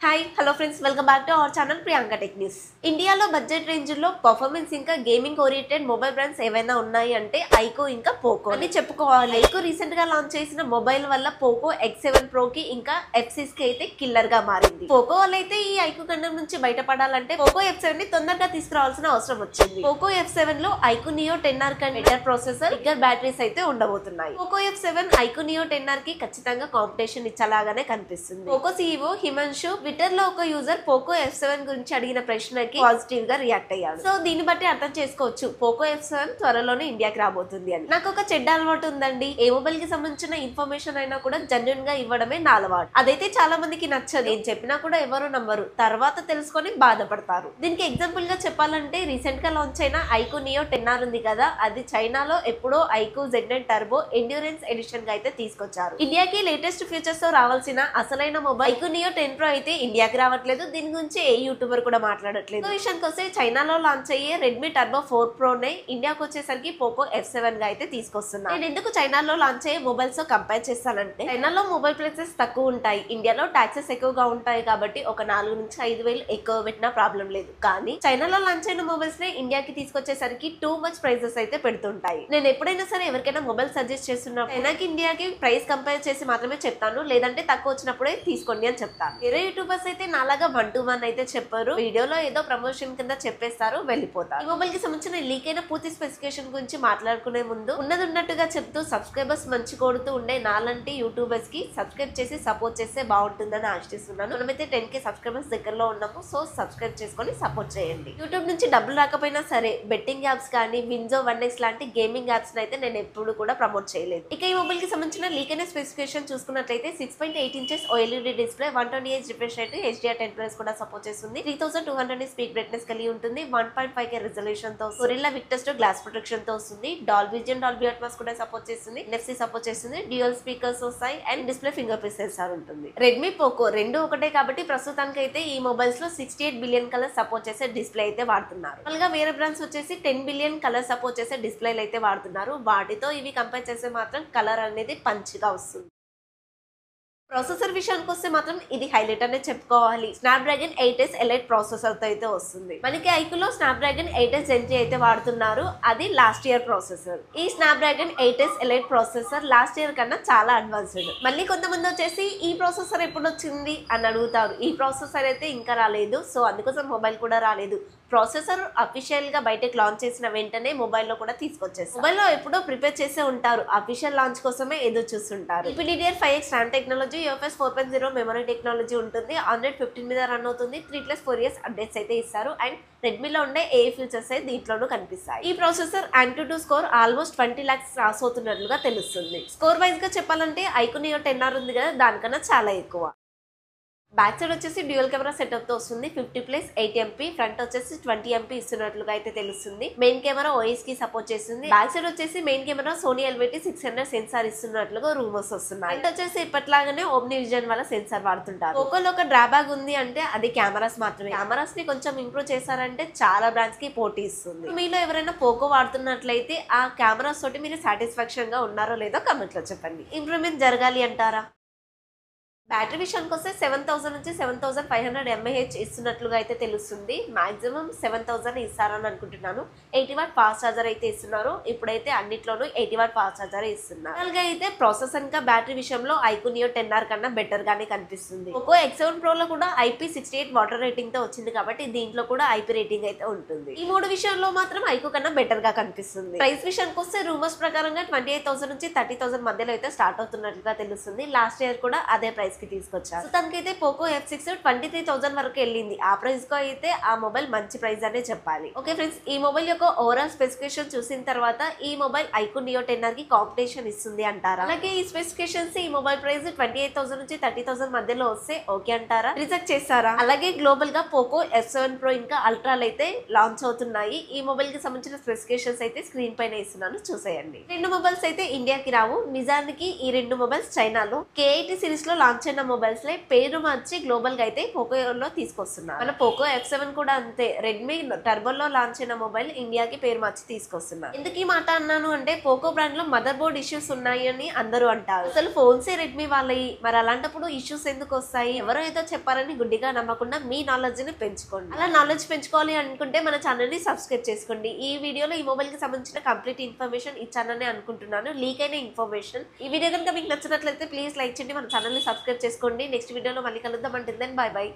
Hi hello friends welcome back to our channel Priyanka tech news. ఇండియాలో budget range లో performance ఇంకా gaming oriented mobile brands ఏవైనా ఉన్నాయి అంటే ఐకో ఇంకా పోకో అని చెప్పుకోవాలి. ఐకో రీసెంట్ గా లాంచ్ చేసిన మొబైల్ వల్ల పోకో X7 Pro కి ఇంకా F6 కి అయితే కిల్లర్ గా మారింది. పోకో వల్ల అయితే ఈ ఐకో ఖండం నుంచి బయటపడాలంటే పోకో F7 ని తొందరగా తీసుకురావాల్సిన అవసరం వచ్చింది. పోకో F7 లో ఐకో నియో 10R కంటే బెటర్ ప్రాసెసర్, బిగ్గర్ బ్యాటరీస్ అయితే ఉండబోతున్నాయి. Poco F7 iQOO neo 10R కి ఖచ్చితంగా కాంపిటీషన్ ఇచ్చేలాగానే కనిపిస్తుంది. పోకో CEO హిమాన్షు ట్విట్టర్ లో ఒక యూజర్ పోకో F7 గురించి అడిగిన ప్రశ్నకి పాజిటివ్ గా రియాక్ట్ అయ్యాడు. సో దీన్ని బట్టి అర్థం చేసుకోవచ్చు పోకో F7 త్వరలోనే ఇండియాకి రాబోతుంది అని. నాకు ఒక చెడ్డ అలవాటు ఉందండి, ఏ మొబైల్ కి సంబంధించిన ఇన్ఫర్మేషన్ అయినా కూడా జెన్యున్ గా ఇవ్వడమే నా అలవాటు. అదైతే చాలా మందికి నచ్చదు. నేను చెప్పినా కూడా ఎవరు నమ్మరు, తర్వాత తెలుసుకొని బాధపడతారు. దీనికి ఎగ్జాంపుల్ గా చెప్పాలంటే రీసెంట్ గా లాంచ్ అయిన ఐకో నియో 10R ఉంది కదా, అది చైనాలో ఎప్పుడో iQOO Z9 turbo endurance edition గా అయితే తీసుకొచ్చారు. ఇండియాకి లేటెస్ట్ ఫీచర్స్ తో రావాల్సిన అసలైన మొబైల్ ఐకో నియో 10 Pro అయితే ఇండియాకి రావట్లేదు. దీని గురించి ఏ యూట్యూబర్ కూడా మాట్లాడట్లేదు. విషయానికి వస్తే చైనాలో లాంచ్ అయ్యే రెడ్మీ టర్బో 4 Pro నే ఇండియాకి వచ్చేసరికి పోకో F7 గా అయితే తీసుకొస్తున్నారు. నేను ఎందుకు చైనాలో లాంచ్ అయ్యే మొబైల్స్ తో కంపేర్ చేస్తానంటే, చైనాలో మొబైల్ ప్రైసెస్ తక్కువ ఉంటాయి, ఇండియాలో టాక్సెస్ ఎక్కువగా ఉంటాయి కాబట్టి ఒక 4 నుంచి 5 వేలు ఎక్కువ పెట్టినా ప్రాబ్లం లేదు. కానీ చైనాలో లాంచ్ అయిన మొబైల్స్ నే ఇండియాకి తీసుకొచ్చేసరికి టూ మచ్ ప్రైసెస్ అయితే పెడుతుంటాయి. నేను ఎప్పుడైనా సరే ఎవరికైనా మొబైల్ సజెస్ట్ చేస్తున్నప్పుడు చైనాకి ఇండియాకి ప్రైస్ కంపేర్ చేసి మాత్రమే చెప్తాను, లేదంటే తక్కువ వచ్చినప్పుడే తీసుకోండి అని చెప్తాను. వేరే యూట్యూబర్స్ అయితే నాలాగా 1 to 1 అయితే చెప్పారు, వీడియోలో ఏదో ప్రమోషన్ కింద చెప్పేస్తారు, వెళ్ళిపోతారు. ఈ మొబైల్ కి సంబంధించిన లీక్ అయిన పూర్తి స్పెసిఫికేషన్ గురించి మాట్లాడుకునే ముందు ఉన్నది ఉన్నట్టుగా చెప్తూ సబ్స్క్రైబర్స్ మంచి కొడుతూ ఉండే నాలాంటి యూట్యూబర్స్ కి సబ్స్క్రైబ్ చేసి సపోర్ట్ చేస్తే బాగుంటుందని ఆశిస్తున్నాను. మనమైతే 10K సబ్స్క్రైబర్స్ దగ్గరలో ఉన్నాము, సో సబ్స్క్రైబ్ చేసుకొని సపోర్ట్ చేయండి. యూట్యూబ్ నుంచి డబ్బులు రాకపోయినా సరే బెట్టింగ్ యాప్స్ కానీ వింజో 1x లాంటి గేమింగ్ యాప్స్ అయితే నేను ఎప్పుడు కూడా ప్రమోట్ చేయలేదు. ఇక ఈ మొబైల్ కి సంబంధించిన లీక్ అయిన స్పెసిఫికేషన్ చూసుకున్నట్లయితే 6.8 inches OLED display, 120Hz refresh rate, HDR10+ కూడా సపోర్ట్ చేస్తుంది. 3200 స్పీక్ బ్రైట్నెస్ కలిగి ఉంటుంది. 1.5K రిజల్యూషన్ తో గొరిల్లా విక్టర్స్ తో గ్లాస్ ప్రొటెక్షన్ తో వస్తుంది. డాల్బీ విజన్, డాల్బీ అట్మాస్ కూడా సపోర్ట్ చేస్తుంది. NFC సపోర్ట్ చేస్తుంది. డ్యూయల్ స్పీకర్స్ వస్తాయి and display finger print censor ఉంటుంది. రెడ్మీ పోకో రెండు ఒకటే కాబట్టి ప్రస్తుతానికి అయితే ఈ మొబైల్స్ లో 68 బిలియన్ కలర్ సపోర్ట్ చేసే డిస్ప్లే అయితే వాడుతున్నారు. అలాగా వేరే బ్రాండ్స్ వచ్చేసి 10 బిలియన్ కలర్ సపోర్ట్ చేసే డిస్ప్లేలు అయితే వాడుతున్నారు. వాటితో ఇవి కంపేర్ చేస్తే మాత్రం కలర్ అనేది పంచిగా వస్తుంది. ప్రాసెసర్ విషయానికి వస్తే మాత్రం ఇది హైలైట్ అనే చెప్పుకోవాలి. స్నాప్డ్రాగన్ 8s ఎలైట్ ప్రాసెసర్ తో అయితే వస్తుంది. మనకి ఐక్యూలో స్నాప్డ్రాగన్ 8s Gen 3 అయితే వాడుతున్నారు, అది లాస్ట్ ఇయర్ ప్రాసెసర్. ఈ Snapdragon 8s elite processor last year కన్నా చాలా అడ్వాన్స్డ్. మళ్ళీ కొంతమంది వచ్చేసి ఈ ప్రాసెసర్ ఎప్పుడు వచ్చింది అని అడుగుతారు. ఈ ప్రాసెసర్ అయితే ఇంకా రాలేదు, సో అందుకోసం మొబైల్ కూడా రాలేదు. ప్రాసెసర్ అఫీషియల్ గా బయటకు లాంచ్ చేసిన వెంటనే మొబైల్లో కూడా తీసుకొచ్చేస్తారు. మొబైల్లో ఎప్పుడో ప్రిపేర్ చేసే ఉంటారు, అఫీషియల్ లాంచ్ కోసమే ఎదురు చూస్తుంటారు. LPDDR5X RAM technology, UFS 4.0 memory technology ఉంటుంది. Android 15 మీద రన్ అవుతుంది. 3+4 years అప్డేట్స్ అయితే ఇస్తారు అండ్ రెడ్మీలో ఉండే ఏ ఫీచర్స్ అయితే దీంట్లోనూ కనిపిస్తాయి. ఈ processor AnTuTu score almost 20 lakhs cross అవుతున్నట్లుగా తెలుస్తుంది. స్కోర్ వైజ్ గా చెప్పాలంటే ఐకో నియో 10R ఉంది కదా, దానికన్నా చాలా ఎక్కువ. బ్యాక్ సైడ్ వచ్చేసి డ్యూయల్ కెమెరా సెటప్ తో వస్తుంది. 50+8MP, ఫ్రంట్ వచ్చేసి 20MP ఇస్తున్నట్లుగా అయితే తెలుస్తుంది. మెయిన్ కెమెరా OIS కి సపోర్ట్ చేస్తుంది. బ్యాక్ సైడ్ వచ్చేసి main camera Sony LVT600 sensor ఇస్తున్నట్లుగా రూమర్స్ వస్తున్నాయి. ఫ్రంట్ వచ్చేసి ఇప్పట్లాగానే ఓమ్ని విజన్ వల్ల సెన్సార్ వాడుతుంటారు. పోకోలో ఒక డ్రాబ్యాక్ ఉంది అంటే అది కెమెరాస్ మాత్రమే. కెమెరాస్ ని కొంచెం ఇంప్రూవ్ చేశారంటే చాలా బ్రాండ్స్ కి పోటీ ఇస్తుంది. మీలో ఎవరైనా పోకో వాడుతున్నట్లయితే ఆ కెమెరాస్ తోటి మీరు సాటిస్ఫాక్షన్ గా ఉన్నారో లేదో కమెంట్ లో చెప్పండి. ఇంప్రూవ్మెంట్ జరగాలి అంటారా? బ్యాటరీ విషయానికి వస్తే 7000 నుంచి 7500 mAh ఇస్తున్నట్లుగా అయితే తెలుస్తుంది. మాక్సిమం 7000 ఇస్తారని అనుకుంటున్నాను. 80W ఫాస్ట్ ఛార్జర్ అయితే ఇస్తున్నారు. ఇప్పుడైతే అన్నిట్లోనూ 80W ఫాస్ట్ ఛార్జర్ ఇస్తున్నారు. అలాగే అయితే ప్రాసెసర్ ఇంకా బ్యాటరీ విషయంలో ఐకో నియో 10R కన్నా బెటర్ గానే కనిపిస్తుంది. పోకో X7 Pro లో కూడా IP68 వాటర్ రేటింగ్ తో వచ్చింది కాబట్టి దీంట్లో కూడా IP రేటింగ్ అయితే ఉంటుంది. ఈ మూడు విషయాల్లో మాత్రం ఐకో కన్నా బెటర్ గా కనిపిస్తుంది. ప్రైస్ విషయానికి వస్తే రూమర్స్ ప్రకారంగా 28,000 నుంచి 30,000 మధ్యలో అయితే స్టార్ట్ అవుతున్నట్లుగా తెలుస్తుంది. లాస్ట్ ఇయర్ కూడా అదే ప్రైస్ తీసుకొచ్చారు. తనకైతే పోకో F6 23,000 వరకు వెళ్ళింది. ఆ ప్రైస్ కు అయితే ఆ మొబైల్ మంచి ప్రైస్ అనే చెప్పాలి. ఓకే ఫ్రెండ్స్, ఈ మొబైల్ యొక్క ఓవరాల్ స్పెసిఫికేషన్ చూసిన తర్వాత ఈ మొబైల్ ఐకో నియో 10R కి కాంపిటీషన్ ఇస్తుంది అంటారా? అలాగే ఈ స్పెసిఫికేషన్స్ ఈ మొబైల్ ప్రైస్ 28,000 నుంచి 30,000 మధ్యలో వస్తే ఓకే అంటారా? రిజెక్ట్ చేస్తారా? అలాగే గ్లోబల్ గా పోకో F7 Pro ఇంకా అల్ట్రాలు అయితే లాంచ్ అవుతున్నాయి. ఈ మొబైల్ కి సంబంధించిన స్పెసిఫికేషన్స్ అయితే స్క్రీన్ పైన ఇస్తున్నాను, చూసేయండి. రెండు మొబైల్స్ అయితే ఇండియాకి రావు. నిజానికి ఈ రెండు మొబైల్స్ చైనాలో K80 సిరీస్ లో లాంచ్ లాంచ్ అయిన మొబైల్స్ లే పేరు మార్చి గ్లోబల్ గా అయితే పోకోలో తీసుకొస్తున్నారు. మన పోకో F7 కూడా అంతే, రెడ్మీ టర్బోలో లాంచ్ అయిన మొబైల్ ఇండియాకి పేరు మార్చి తీసుకొస్తున్నారు. ఎందుకు ఈ మాట అన్నాను అంటే పోకో బ్రాండ్ లో మదర్ బోర్డ్ ఇష్యూస్ ఉన్నాయి అని అందరూ అంటారు. అసలు ఫోన్స్ రెడ్మీ వాళ్ళవి, మరి అలాంటప్పుడు ఇష్యూస్ ఎందుకు వస్తాయి? ఎవరో ఏదో చెప్పారని గుడ్డిగా నమ్మకుండా మీ నాలెడ్జ్ ని పెంచుకోండి. అలా నాలెడ్జ్ పెంచుకోవాలి అనుకుంటే మన ఛానల్ ని సబ్స్క్రైబ్ చేసుకోండి. ఈ వీడియోలో ఈ మొబైల్ కి సంబంధించిన కంప్లీట్ ఇన్ఫర్మేషన్ ఇచ్చానని అనుకుంటున్నాను, లీక్ అయిన ఇన్ఫర్మేషన్. ఈ వీడియో కనుక మీకు నచ్చినట్లయితే ప్లీజ్ లైక్ చేయండి, మన ఛానల్ ని సబ్స్క్రైబ్ చేసుకోండి. నెక్స్ట్ వీడియోలో మళ్ళీ కలుద్దాం. అంటే దెన్ బై బై.